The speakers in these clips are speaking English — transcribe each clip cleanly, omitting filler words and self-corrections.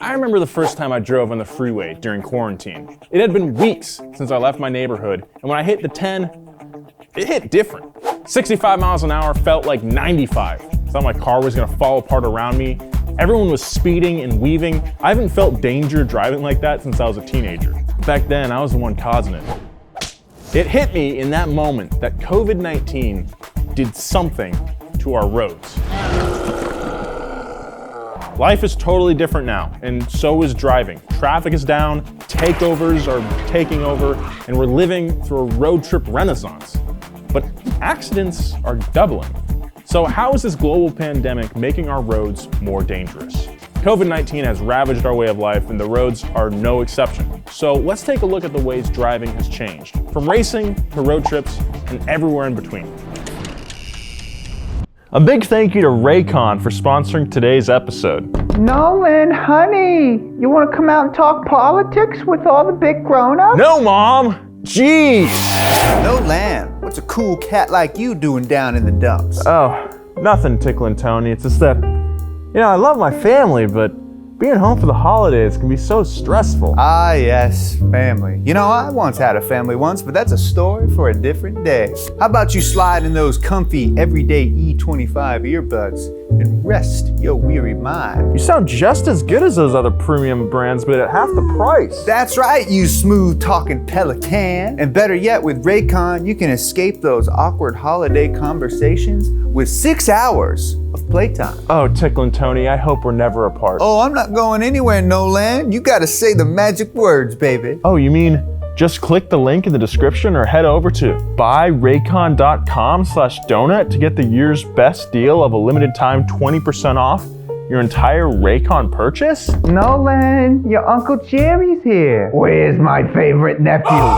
I remember the first time I drove on the freeway during quarantine. It had been weeks since I left my neighborhood, and when I hit the 10, it hit different. 65 miles an hour felt like 95. I thought my car was gonna fall apart around me. Everyone was speeding and weaving. I haven't felt danger driving like that since I was a teenager. Back then, I was the one causing it. It hit me in that moment that COVID-19 did something to our roads. Life is totally different now, and so is driving. Traffic is down, takeovers are taking over, and we're living through a road trip renaissance. But accidents are doubling. So how is this global pandemic making our roads more dangerous? COVID-19 has ravaged our way of life, and the roads are no exception. So let's take a look at the ways driving has changed, from racing to road trips and everywhere in between. A big thank you to Raycon for sponsoring today's episode. Nolan, honey, you want to come out and talk politics with all the big grown-ups? No, Mom! Jeez! Nolan, what's a cool cat like you doing down in the dumps? Oh, nothing, Tickle and Tony. It's just that, I love my family, but being home for the holidays can be so stressful. Ah, yes, family. I once had a family once, but that's a story for a different day. How about you slide in those comfy, everyday E25 earbuds and rest your weary mind? You sound just as good as those other premium brands, but at half the price. That's right, you smooth-talking pelican. And better yet, with Raycon, you can escape those awkward holiday conversations with 6 hours of playtime. Oh, Tickle and Tony, I hope we're never apart. Oh, I'm not going anywhere, Nolan. You gotta say the magic words, baby. Oh, you mean just click the link in the description or head over to buyraycon.com/donut to get the year's best deal of a limited time 20% off your entire Raycon purchase? Nolan, your Uncle Jerry's here. Where's my favorite nephew?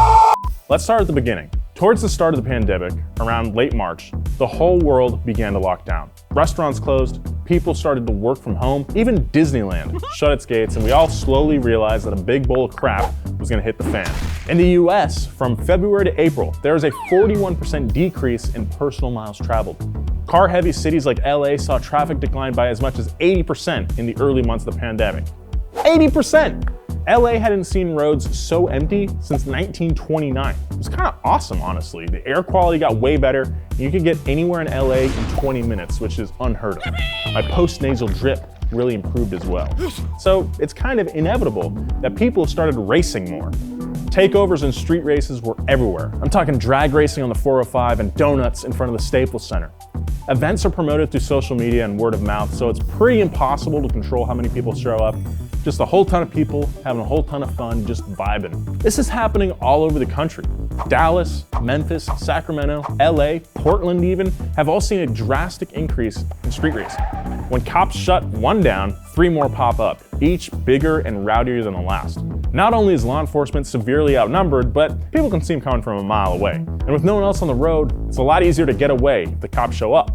Let's start at the beginning. Towards the start of the pandemic, around late March, the whole world began to lock down. Restaurants closed, people started to work from home, even Disneyland shut its gates, and we all slowly realized that a big bowl of crap was gonna hit the fan. In the US, from February to April, there was a 41% decrease in personal miles traveled. Car-heavy cities like LA saw traffic decline by as much as 80% in the early months of the pandemic. 80%! LA hadn't seen roads so empty since 1929. It was kind of awesome, honestly. The air quality got way better, and you could get anywhere in LA in 20 minutes, which is unheard of. My post-nasal drip really improved as well. So it's kind of inevitable that people started racing more. Takeovers and street races were everywhere. I'm talking drag racing on the 405 and donuts in front of the Staples Center. Events are promoted through social media and word of mouth, so it's pretty impossible to control how many people show up. Just a whole ton of people having a whole ton of fun, just vibing. This is happening all over the country. Dallas, Memphis, Sacramento, LA, Portland even, have all seen a drastic increase in street racing. When cops shut one down, 3 more pop up, each bigger and rowdier than the last. Not only is law enforcement severely outnumbered, but people can see them coming from a mile away. And with no one else on the road, it's a lot easier to get away if the cops show up.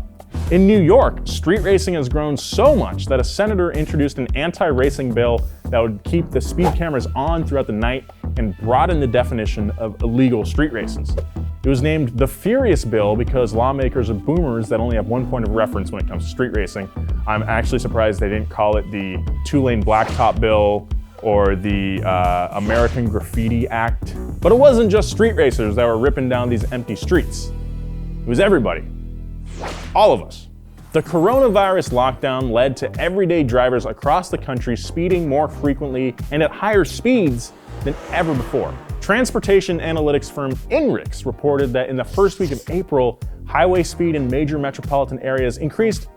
In New York, street racing has grown so much that a senator introduced an anti-racing bill that would keep the speed cameras on throughout the night and broaden the definition of illegal street races. It was named the Furious Bill because lawmakers are boomers that only have one point of reference when it comes to street racing. I'm actually surprised they didn't call it the 2-lane blacktop bill or the American Graffiti Act. But it wasn't just street racers that were ripping down these empty streets. It was everybody. All of us. The coronavirus lockdown led to everyday drivers across the country speeding more frequently and at higher speeds than ever before. Transportation analytics firm INRIX reported that in the first week of April, highway speed in major metropolitan areas increased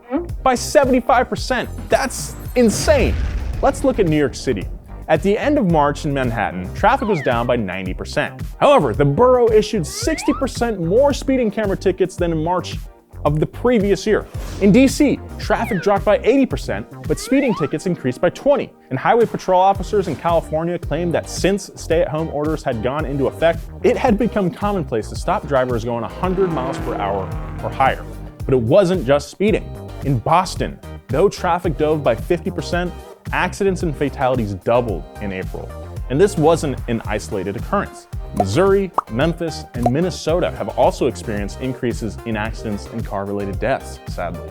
by 75%. That's insane. Let's look at New York City. At the end of March in Manhattan, traffic was down by 90%. However, the borough issued 60% more speeding camera tickets than in March of the previous year. In DC, traffic dropped by 80%, but speeding tickets increased by 20%. And highway patrol officers in California claimed that since stay-at-home orders had gone into effect, it had become commonplace to stop drivers going 100 miles per hour or higher. But it wasn't just speeding. In Boston, though traffic dove by 50%, accidents and fatalities doubled in April. And this wasn't an isolated occurrence. Missouri, Memphis, and Minnesota have also experienced increases in accidents and car-related deaths, sadly.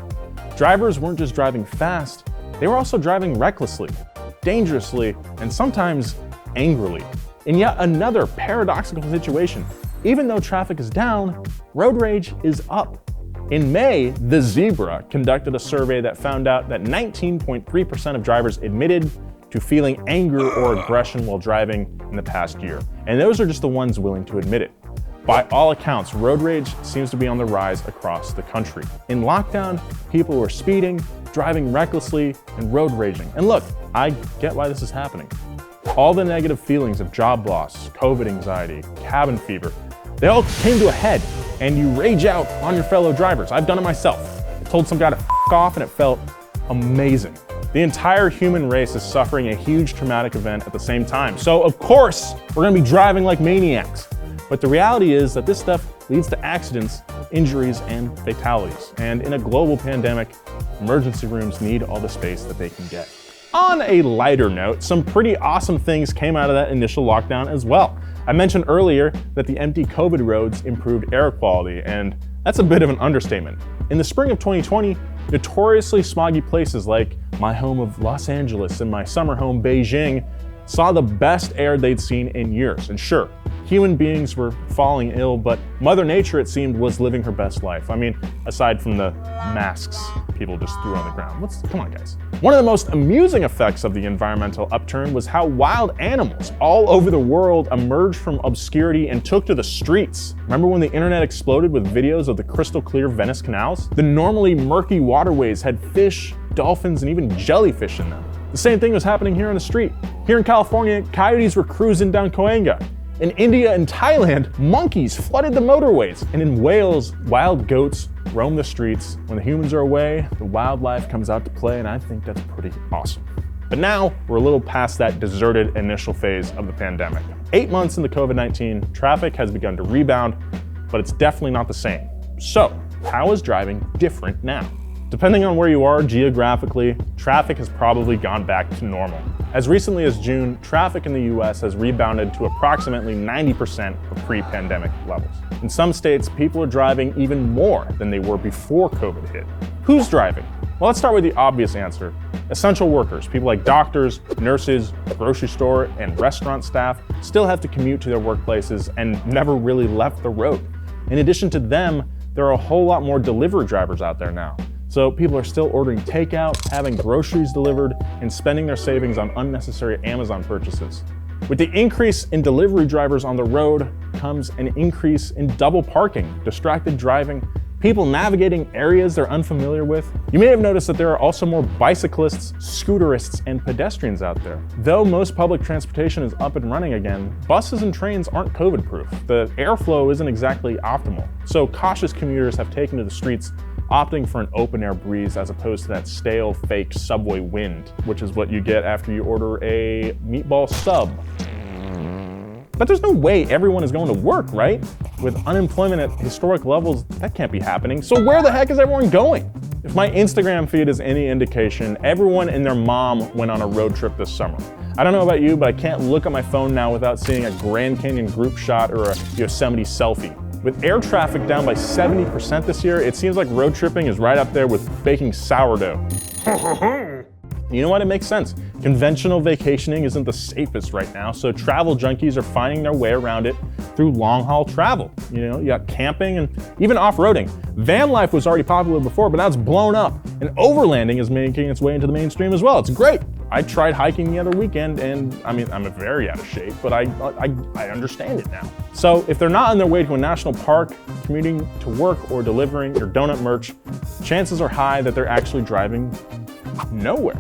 Drivers weren't just driving fast, they were also driving recklessly. dangerously, and sometimes angrily. In yet another paradoxical situation, even though traffic is down, road rage is up. In May, The Zebra conducted a survey that found out that 19.3% of drivers admitted to feeling anger or aggression while driving in the past year. And those are just the ones willing to admit it. By all accounts, road rage seems to be on the rise across the country. In lockdown, people were speeding, driving recklessly, and road raging. And look, I get why this is happening. All the negative feelings of job loss, COVID anxiety, cabin fever, they all came to a head, and you rage out on your fellow drivers. I've done it myself. I told some guy to f off, and it felt amazing. The entire human race is suffering a huge traumatic event at the same time. So of course, we're gonna be driving like maniacs. But the reality is that this stuff leads to accidents, injuries, and fatalities. And in a global pandemic, emergency rooms need all the space that they can get. On a lighter note, some pretty awesome things came out of that initial lockdown as well. I mentioned earlier that the empty COVID roads improved air quality, and that's a bit of an understatement. In the spring of 2020, notoriously smoggy places like my home of Los Angeles and my summer home, Beijing, saw the best air they'd seen in years. And sure, human beings were falling ill, but Mother Nature, it seemed, was living her best life. I mean, aside from the masks people just threw on the ground. Come on, guys. One of the most amusing effects of the environmental upturn was how wild animals all over the world emerged from obscurity and took to the streets. Remember when the internet exploded with videos of the crystal clear Venice canals? The normally murky waterways had fish, dolphins, and even jellyfish in them. The same thing was happening here on the street. Here in California, coyotes were cruising down Coenga. In India and Thailand, monkeys flooded the motorways. And in Wales, wild goats roam the streets. When the humans are away, the wildlife comes out to play, and I think that's pretty awesome. But now, we're a little past that deserted initial phase of the pandemic. 8 months into COVID-19, traffic has begun to rebound, but it's definitely not the same. So, how is driving different now? Depending on where you are geographically, traffic has probably gone back to normal. As recently as June, traffic in the US has rebounded to approximately 90% of pre-pandemic levels. In some states, people are driving even more than they were before COVID hit. Who's driving? Well, let's start with the obvious answer. Essential workers, people like doctors, nurses, grocery store, and restaurant staff still have to commute to their workplaces and never really left the road. In addition to them, there are a whole lot more delivery drivers out there now. So people are still ordering takeout, having groceries delivered, and spending their savings on unnecessary Amazon purchases. With the increase in delivery drivers on the road comes an increase in double parking, distracted driving, people navigating areas they're unfamiliar with. You may have noticed that there are also more bicyclists, scooterists, and pedestrians out there. Though most public transportation is up and running again, buses and trains aren't COVID-proof. The airflow isn't exactly optimal. So cautious commuters have taken to the streets, opting for an open-air breeze as opposed to that stale, fake subway wind, which is what you get after you order a meatball sub. But there's no way everyone is going to work, right? With unemployment at historic levels, that can't be happening. So where the heck is everyone going? If my Instagram feed is any indication, everyone and their mom went on a road trip this summer. I don't know about you, but I can't look at my phone now without seeing a Grand Canyon group shot or a Yosemite selfie. With air traffic down by 70% this year, it seems like road tripping is right up there with baking sourdough. You know what? It makes sense. Conventional vacationing isn't the safest right now, so travel junkies are finding their way around it through long-haul travel. You know, you got camping and even off-roading. Van life was already popular before, but now it's blown up, and overlanding is making its way into the mainstream as well. It's great. I tried hiking the other weekend, and I mean, I'm very out of shape, but I understand it now. So if they're not on their way to a national park, commuting to work, or delivering your donut merch, chances are high that they're actually driving nowhere.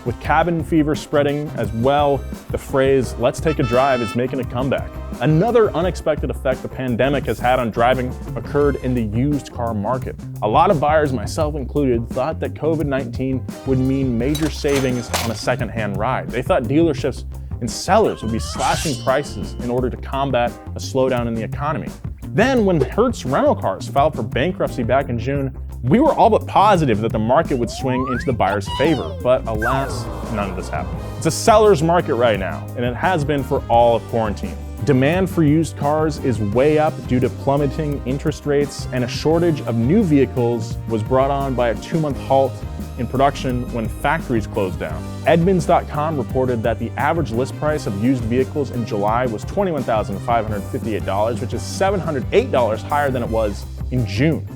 With cabin fever spreading as well, the phrase, "let's take a drive," is making a comeback. Another unexpected effect the pandemic has had on driving occurred in the used car market. A lot of buyers, myself included, thought that COVID-19 would mean major savings on a secondhand ride. They thought dealerships and sellers would be slashing prices in order to combat a slowdown in the economy. Then, when Hertz rental cars filed for bankruptcy back in June, we were all but positive that the market would swing into the buyer's favor, but alas, none of this happened. It's a seller's market right now, and it has been for all of quarantine. Demand for used cars is way up due to plummeting interest rates, and a shortage of new vehicles was brought on by a 2-month halt in production when factories closed down. Edmunds.com reported that the average list price of used vehicles in July was $21,558, which is $708 higher than it was in June.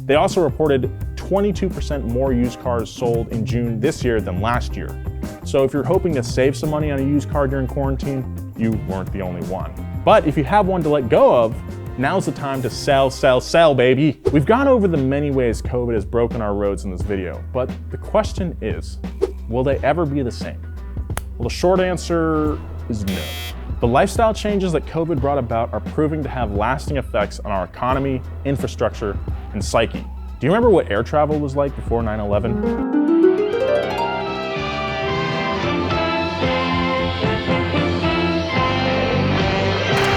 They also reported 22% more used cars sold in June this year than last year. So if you're hoping to save some money on a used car during quarantine, you weren't the only one. But if you have one to let go of, now's the time to sell, sell, sell, baby. We've gone over the many ways COVID has broken our roads in this video, but the question is, will they ever be the same? Well, the short answer is no. The lifestyle changes that COVID brought about are proving to have lasting effects on our economy, infrastructure, and psyche. Do you remember what air travel was like before 9/11?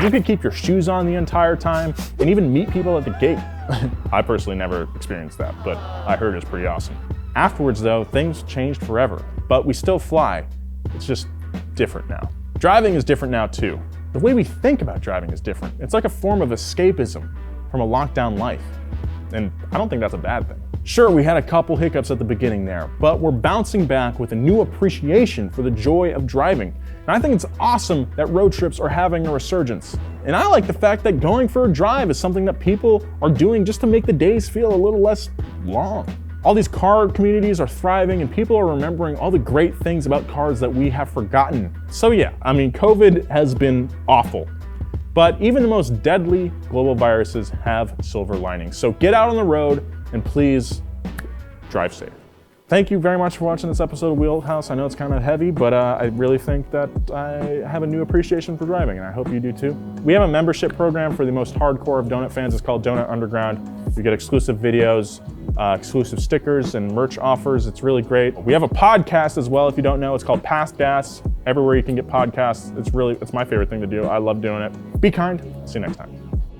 You could keep your shoes on the entire time and even meet people at the gate. I personally never experienced that, but I heard it's pretty awesome. Afterwards though, things changed forever, but we still fly. It's just different now. Driving is different now too. The way we think about driving is different. It's like a form of escapism from a lockdown life. And I don't think that's a bad thing. Sure, we had a couple hiccups at the beginning there, but we're bouncing back with a new appreciation for the joy of driving. And I think it's awesome that road trips are having a resurgence. And I like the fact that going for a drive is something that people are doing just to make the days feel a little less long. All these car communities are thriving and people are remembering all the great things about cars that we have forgotten. So yeah, I mean, COVID has been awful. But even the most deadly global viruses have silver linings. So get out on the road and please drive safe. Thank you very much for watching this episode of Wheelhouse. I know it's kind of heavy, but I really think that I have a new appreciation for driving, and I hope you do too. We have a membership program for the most hardcore of donut fans. It's called Donut Underground. You get exclusive videos, exclusive stickers, and merch offers. It's really great. We have a podcast as well, if you don't know. It's called Past Gas. Everywhere you can get podcasts. It's my favorite thing to do. I love doing it. Be kind. See you next time.